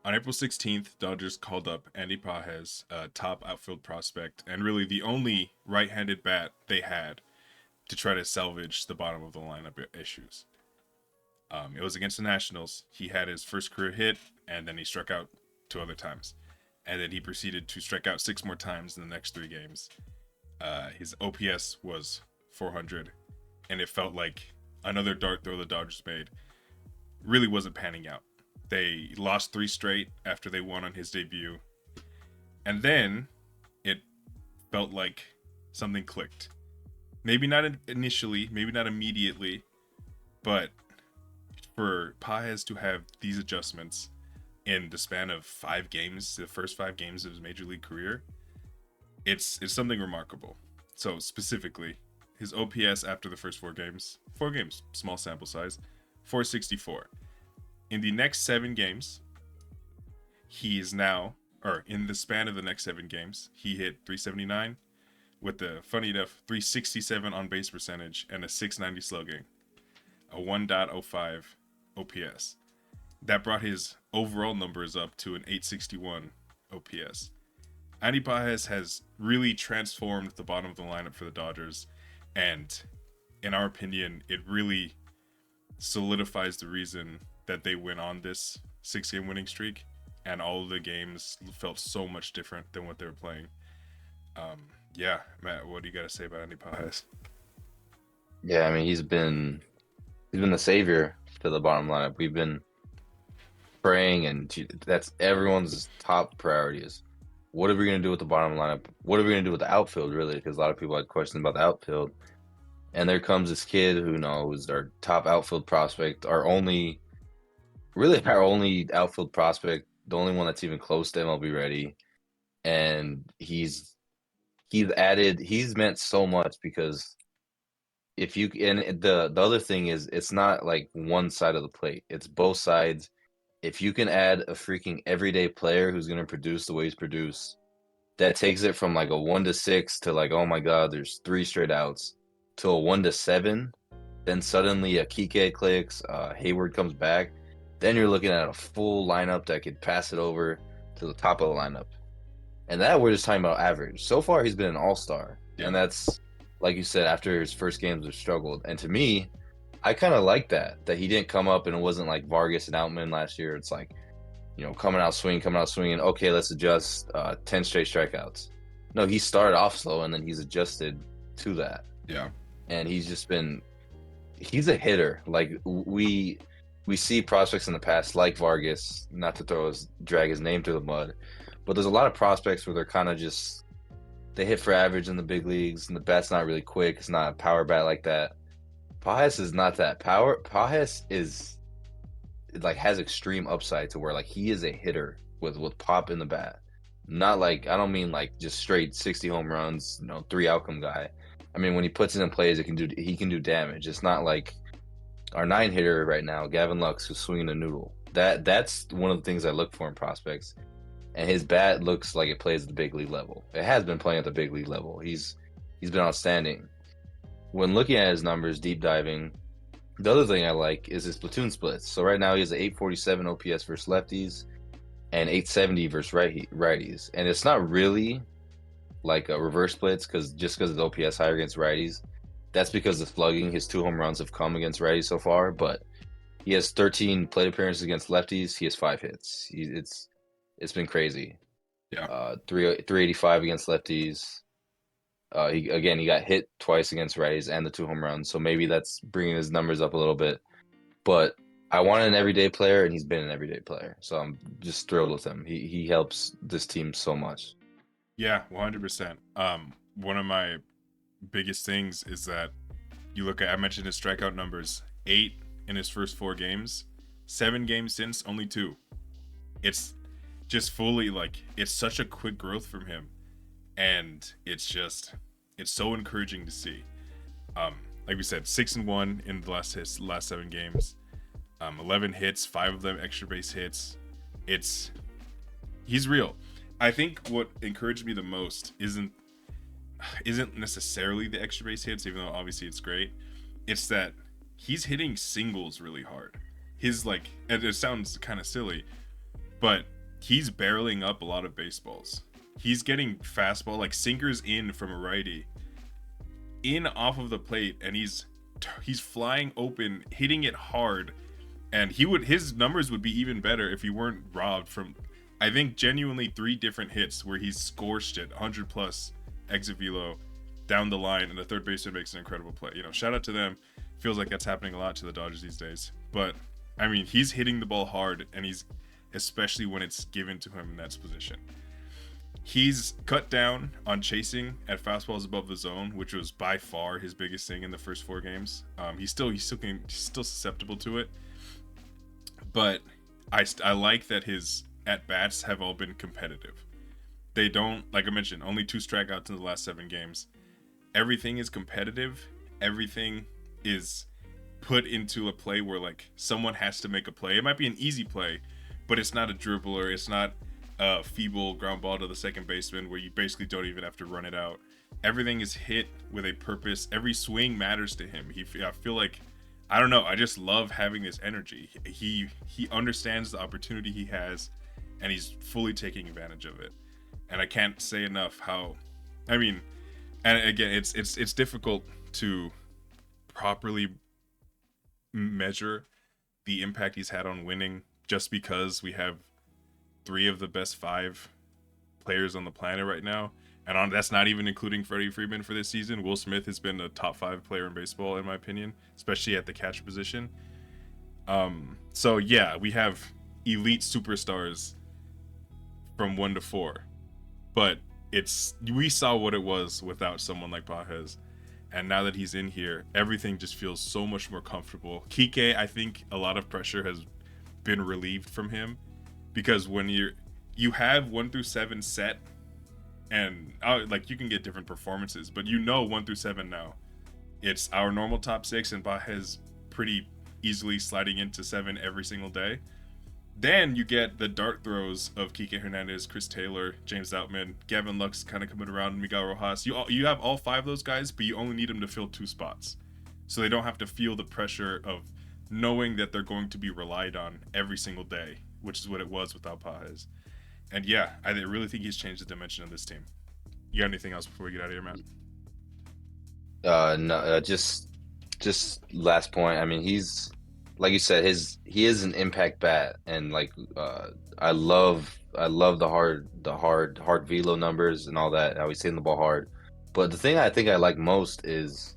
On April 16th, Dodgers called up Andy Pages, a top outfield prospect, and really the only right-handed bat they had to try to salvage the bottom of the lineup issues. It was against the Nationals. He had his first career hit, and then he struck out 2 other times. And then he proceeded to strike out 6 more times in the next 3 games. His OPS was 400, and it felt like another dart throw the Dodgers made really wasn't panning out. They lost 3 straight after they won on his debut. And then it felt like something clicked. Maybe not initially, maybe not immediately, but for Pages to have these adjustments in the span of 5 games, the first 5 games of his major league career, it's something remarkable. So specifically, his OPS after the first 4 games, small sample size, 464. In the next 7 games, he is now, or in the span of the next 7 games, he hit 379 with the, funny enough, 367 on base percentage and a 690 slugging, a 1.05 OPS. That brought his overall numbers up to an 861 OPS. Andy Pages has really transformed the bottom of the lineup for the Dodgers, and in our opinion, it really solidifies the reason that they went on this 6-game winning streak, and all of the games felt so much different than what they were playing. Yeah, Matt, what do you got to say about Andy Pages? Yeah, I mean he's been the savior to the bottom lineup. We've been praying, and that's everyone's top priority is what are we going to do with the bottom lineup? What are we going to do with the outfield, really? Because a lot of people had questions about the outfield. And there comes this kid who knows our top outfield prospect, our only outfield prospect, the only one that's even close to MLB ready. And he's meant so much because if you and the other thing is it's not like one side of the plate, it's both sides. If you can add a freaking everyday player who's going to produce the way he's produced, that takes it from like a 1 to 6 to like, oh my God, there's 3 straight outs to a 1 to 7. Then suddenly a Kike clicks, Hayward comes back. Then you're looking at a full lineup that could pass it over to the top of the lineup. And that we're just talking about average. So far, he's been an all-star. Yeah. And that's, like you said, after his first games have struggled. And to me, I kind of like that he didn't come up and it wasn't like Vargas and Outman last year. It's like, coming out swinging. Okay, let's adjust. 10 straight strikeouts. No, he started off slow and then he's adjusted to that. Yeah. And he's a hitter. Like we see prospects in the past like Vargas, not to drag his name through the mud, but there's a lot of prospects where they're kind of just they hit for average in the big leagues and the bat's not really quick. It's not a power bat like that. Pages is not that. Pages is like has extreme upside to where like he is a hitter with pop in the bat. Not like I don't mean like just straight 60 home runs, 3 outcome guy. I mean when he puts it in plays, he can do damage. It's not like our 9 hitter right now, Gavin Lux, who's swinging a noodle. That's one of the things I look for in prospects. And his bat looks like it plays at the big league level. It has been playing at the big league level. He's been outstanding. When looking at his numbers, deep diving, the other thing I like is his platoon splits. So right now he has an 847 OPS versus lefties and 870 versus righties. And it's not really like a reverse splits because his OPS higher against righties. That's because the slugging, his 2 home runs have come against righties so far. But he has 13 plate appearances against lefties. He has 5 hits. It's been crazy. Yeah. 385 against lefties. He got hit twice against righties and the 2 home runs, so maybe that's bringing his numbers up a little bit. But I wanted an everyday player, and he's been an everyday player, so I'm just thrilled with him. He helps this team so much. Yeah, 100%. One of my biggest things is that I mentioned his strikeout numbers, 8 in his first 4 games, 7 games since, only 2. It's just fully like, it's such a quick growth from him. And it's so encouraging to see. Like we said, 6-1 in the last 7 games. 11 hits, 5 of them extra base hits. He's real. I think what encouraged me the most isn't necessarily the extra base hits, even though obviously it's great. It's that he's hitting singles really hard. And it sounds kind of silly, but he's barreling up a lot of baseballs. He's getting fastball like sinkers in from a righty, in off of the plate, and he's flying open, hitting it hard, and his numbers would be even better if he weren't robbed from, I think, genuinely 3 different hits where he's scorched it 100 plus exit velo down the line, and the third baseman makes an incredible play. Shout out to them. Feels like that's happening a lot to the Dodgers these days. But I mean, he's hitting the ball hard, and he's, especially when it's given to him in that position. He's cut down on chasing at fastballs above the zone, which was by far his biggest thing in the first 4 games. He's still susceptible to it, but I like that his at bats have all been competitive. They don't, like I mentioned, only 2 strikeouts in the last 7 games. Everything is competitive. Everything is put into a play where like someone has to make a play. It might be an easy play, but it's not a dribbler. It's not a feeble ground ball to the second baseman where you basically don't even have to run it out. Everything is hit with a purpose. Every swing matters to him. I feel like, I don't know, I just love having this energy. He understands the opportunity he has, and he's fully taking advantage of it. And I can't say enough how, I mean, and again, it's difficult to properly measure the impact he's had on winning, just because we have 3 of the best 5 players on the planet right now, and that's not even including Freddie Freeman for this season. Will Smith has been a top 5 player in baseball, in my opinion, especially at the catcher position. So yeah, we have elite superstars from 1 to 4, but we saw what it was without someone like Pages. And now that he's in here, everything just feels so much more comfortable. Kike, I think a lot of pressure has been relieved from him, because when you have 1 through 7 set, and like you can get different performances, but 1 through 7 now, it's our normal top 6, and Pages pretty easily sliding into 7 every single day. Then you get the dart throws of Kike Hernandez, Chris Taylor, James Outman, Gavin Lux kind of coming around, Miguel Rojas. You have all 5 of those guys, but you only need them to fill 2 spots. So they don't have to feel the pressure of knowing that they're going to be relied on every single day, which is what it was without Pages. And yeah, I really think he's changed the dimension of this team. You got anything else before we get out of here, Matt? No, just last point. I mean, he's, like you said, he is an impact bat, and like I love the hard velo numbers and all that. How he's hitting the ball hard. But the thing I think I like most is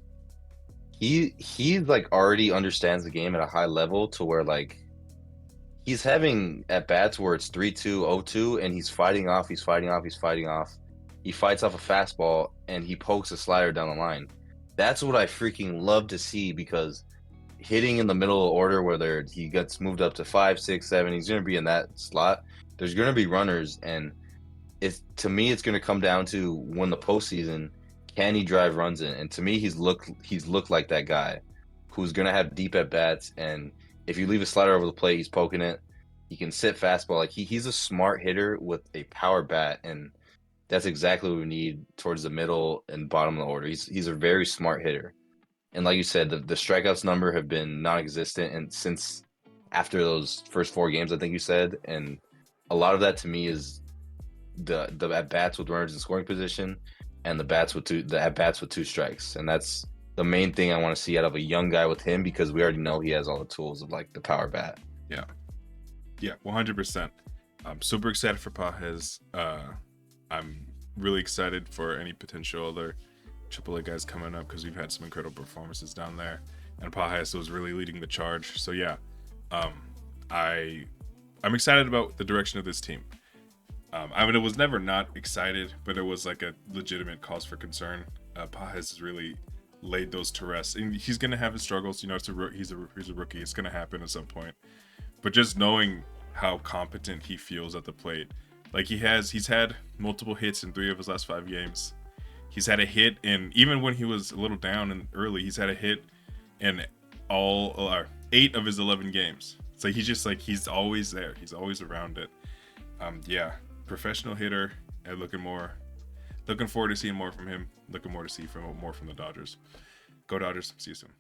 he like already understands the game at a high level, to where like he's having at bats where it's 3-2, 0-2, and he's fighting off. He fights off a fastball, and he pokes a slider down the line. That's what I freaking love to see, because hitting in the middle of the order, where he gets moved up to 5, 6, 7, he's going to be in that slot. There's going to be runners, and to me, it's going to come down to, when the postseason, can he drive runs in? And to me, he's looked like that guy who's going to have deep at bats, and if you leave a slider over the plate, he's poking it. He can sit fastball. Like he's a smart hitter with a power bat, and that's exactly what we need towards the middle and bottom of the order. He's a very smart hitter. And like you said, the strikeouts number have been non-existent, and since after those first 4 games, I think you said, and a lot of that to me is the at bats with runners in scoring position, and the at bats with 2 strikes, and that's the main thing I want to see out of a young guy with him, because we already know he has all the tools of like the power bat. Yeah, 100%. I'm super excited for Pages. I'm really excited for any potential other AAA guys coming up, because we've had some incredible performances down there, and Pages was really leading the charge. So yeah, I'm excited about the direction of this team. I mean, it was never not excited, but it was like a legitimate cause for concern. Pages has really laid those to rest, and he's gonna have his struggles. He's a rookie. It's gonna happen at some point. But just knowing how competent he feels at the plate, like he's had multiple hits in 3 of his last 5 games. He's had a hit even when he was a little down and early, he's had a hit in all 8 of his 11 games. So he's always there. He's always around it. Yeah, professional hitter, and looking forward to seeing more from him. Looking more to see more from the Dodgers. Go Dodgers. See you soon.